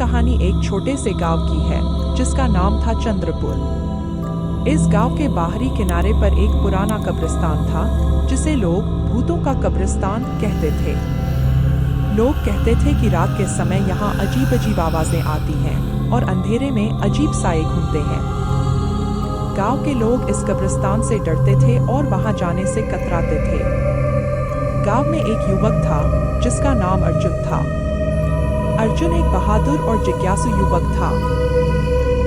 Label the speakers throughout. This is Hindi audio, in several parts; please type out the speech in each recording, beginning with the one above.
Speaker 1: कहानी एक छोटे से गांव की है जिसका नाम था चंद्रपुर। इस गांव के बाहरी किनारे पर एक पुराना कब्रिस्तान था जिसे लोग भूतों का कब्रिस्तान कहते थे। लोग कहते थे कि रात के समय यहाँ अजीब अजीब आवाजें आती हैं और अंधेरे में अजीब साए घूमते हैं। गांव के लोग इस कब्रिस्तान से डरते थे और वहां जाने से कतराते थे। गांव में एक युवक था जिसका नाम अर्जुन था। अर्जुन एक बहादुर और जिज्ञासु युवक था।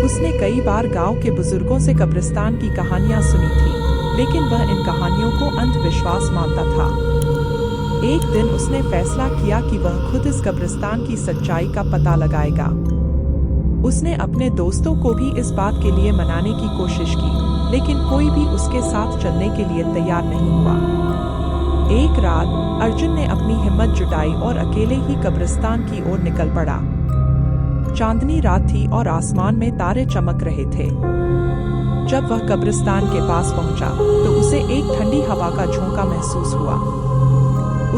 Speaker 1: उसने कई बार गांव के बुजुर्गों से कब्रिस्तान की कहानियां सुनी थी, लेकिन वह इन कहानियों को अंधविश्वास मानता था। एक दिन उसने फैसला किया कि वह खुद इस कब्रिस्तान की सच्चाई का पता लगाएगा। उसने अपने दोस्तों को भी इस बात के लिए मनाने की कोशिश की, लेकिन कोई भी उसके साथ चलने के लिए तैयार नहीं हुआ। एक रात अर्जुन ने अपनी हिम्मत जुटाई और अकेले ही कब्रिस्तान की ओर निकल पड़ा। चांदनी रात थी और आसमान में तारे चमक रहे थे। जब वह कब्रिस्तान के पास पहुंचा तो उसे एक ठंडी हवा का झोंका महसूस हुआ।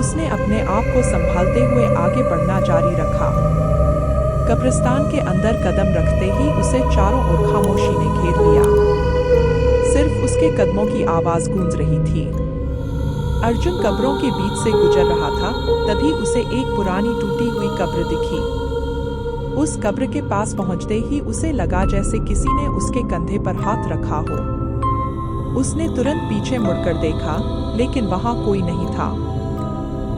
Speaker 1: उसने अपने आप को संभालते हुए आगे बढ़ना जारी रखा। कब्रिस्तान के अंदर कदम रखते ही उसे चारों ओर खामोशी ने घेर लिया। सिर्फ उसके कदमों की आवाज गूंज रही थी। अर्जुन कब्रों के बीच से गुजर रहा था, तभी उसे एक पुरानी टूटी हुई कब्र दिखी। उस कब्र के पास पहुंचते ही उसे लगा जैसे किसी ने उसके कंधे पर हाथ रखा हो। उसने तुरंत पीछे मुड़कर देखा, लेकिन वहां कोई नहीं था।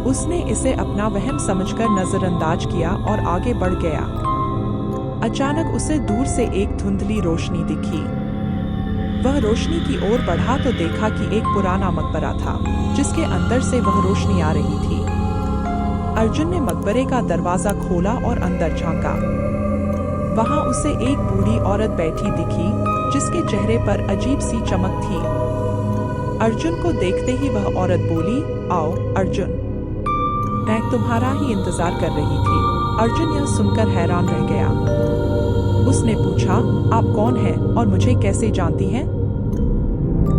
Speaker 1: उसने इसे अपना वहम समझकर नजरअंदाज किया और आगे बढ़ गया। अचानक उसे दूर से एक धुंधली रोशनी दिखी। वह रोशनी की ओर बढ़ा तो देखा कि एक पुराना मकबरा था जिसके अंदर से वह रोशनी आ रही थी। अर्जुन ने मकबरे का दरवाजा खोला और अंदर झांका। वहां उसे एक बूढ़ी औरत बैठी दिखी जिसके चेहरे पर अजीब सी चमक थी। अर्जुन को देखते ही वह औरत बोली, आओ अर्जुन, मैं तुम्हारा ही इंतजार कर रही थी। अर्जुन यह सुनकर हैरान रह गया। उसने पूछा, आप कौन हैं और मुझे कैसे जानती हैं?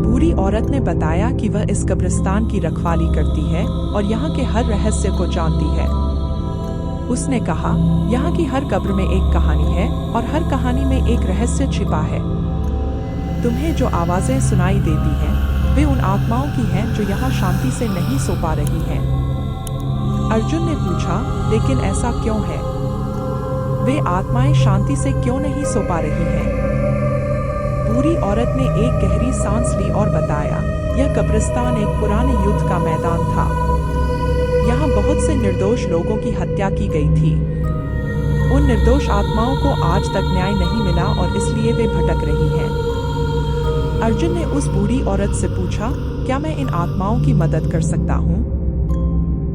Speaker 1: बूढ़ी औरत ने बताया कि वह इस कब्रिस्तान की रखवाली करती है और यहाँ के हर रहस्य को जानती है। उसने कहा, यहाँ की हर कब्र में एक कहानी है और हर कहानी में एक रहस्य छिपा है। तुम्हें जो आवाजें सुनाई देती हैं, वे उन आत्माओं की हैं जो यहाँ शांति से नहीं सो पा रही हैं। अर्जुन ने पूछा, लेकिन ऐसा क्यों है? वे आत्माएं शांति से क्यों नहीं सो पा रही हैं? बूढ़ी औरत ने एक गहरी सांस ली और बताया, यह कब्रिस्तान एक पुराने युद्ध का मैदान था। यहाँ बहुत से निर्दोष लोगों की हत्या की गई थी। उन निर्दोष आत्माओं को आज तक न्याय नहीं मिला और इसलिए वे भटक रही हैं। अर्जुन ने उस बूढ़ी औरत से पूछा, क्या मैं इन आत्माओं की मदद कर सकता हूँ?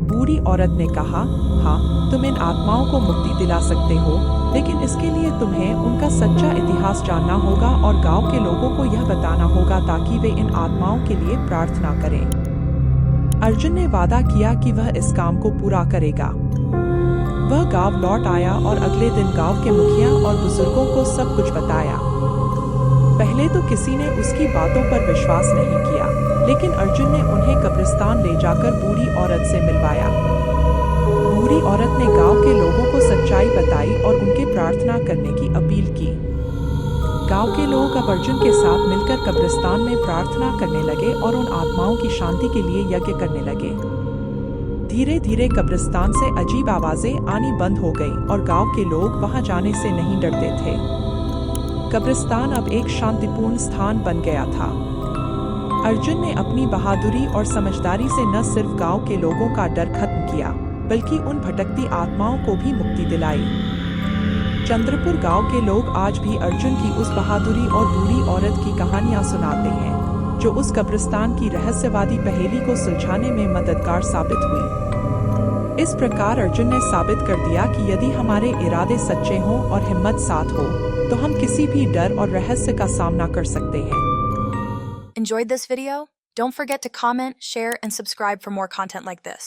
Speaker 1: बूढ़ी औरत ने कहा, हाँ, तुम इन आत्माओं को मुक्ति दिला सकते हो, लेकिन इसके लिए तुम्हें उनका सच्चा इतिहास जानना होगा और गांव के लोगों को यह बताना होगा ताकि वे इन आत्माओं के लिए प्रार्थना करें। अर्जुन ने वादा किया कि वह इस काम को पूरा करेगा। वह गांव लौट आया और अगले दिन गांव के मुखिया और बुजुर्गों को सब कुछ बताया। पहले तो किसी ने उसकी बातों पर विश्वास नहीं किया, लेकिन अर्जुन ने उन्हें कब्रिस्तान ले जाकर बूढ़ी औरत से मिलवाया। बूढ़ी औरत ने गांव के लोगों को सच्चाई बताई और उनके प्रार्थना करने की अपील की। गांव के लोग अब अर्जुन के साथ मिलकर कब्रिस्तान में प्रार्थना करने लगे और उन आत्माओं की शांति के लिए यज्ञ करने लगे। धीरे धीरे कब्रिस्तान से अजीब आवाजें आनी बंद हो गई और गांव के लोग वहां जाने से नहीं डरते थे। कब्रिस्तान अब एक शांतिपूर्ण स्थान बन गया था। अर्जुन ने अपनी बहादुरी और समझदारी से न सिर्फ गांव के लोगों का डर खत्म किया, बल्कि उन भटकती आत्माओं को भी मुक्ति दिलाई। चंद्रपुर गांव के लोग आज भी अर्जुन की उस बहादुरी और बूढ़ी औरत की कहानियां सुनाते हैं, जो उस कब्रिस्तान की रहस्यवादी पहेली को सुलझाने में मददगार साबित हुई। इस प्रकार अर्जुन ने साबित कर दिया कि यदि हमारे इरादे सच्चे हों और हिम्मत साथ हो, तो हम किसी भी डर और रहस्य का सामना कर सकते हैं।
Speaker 2: Enjoyed this video? Don't forget to comment, share, and subscribe for more content like this.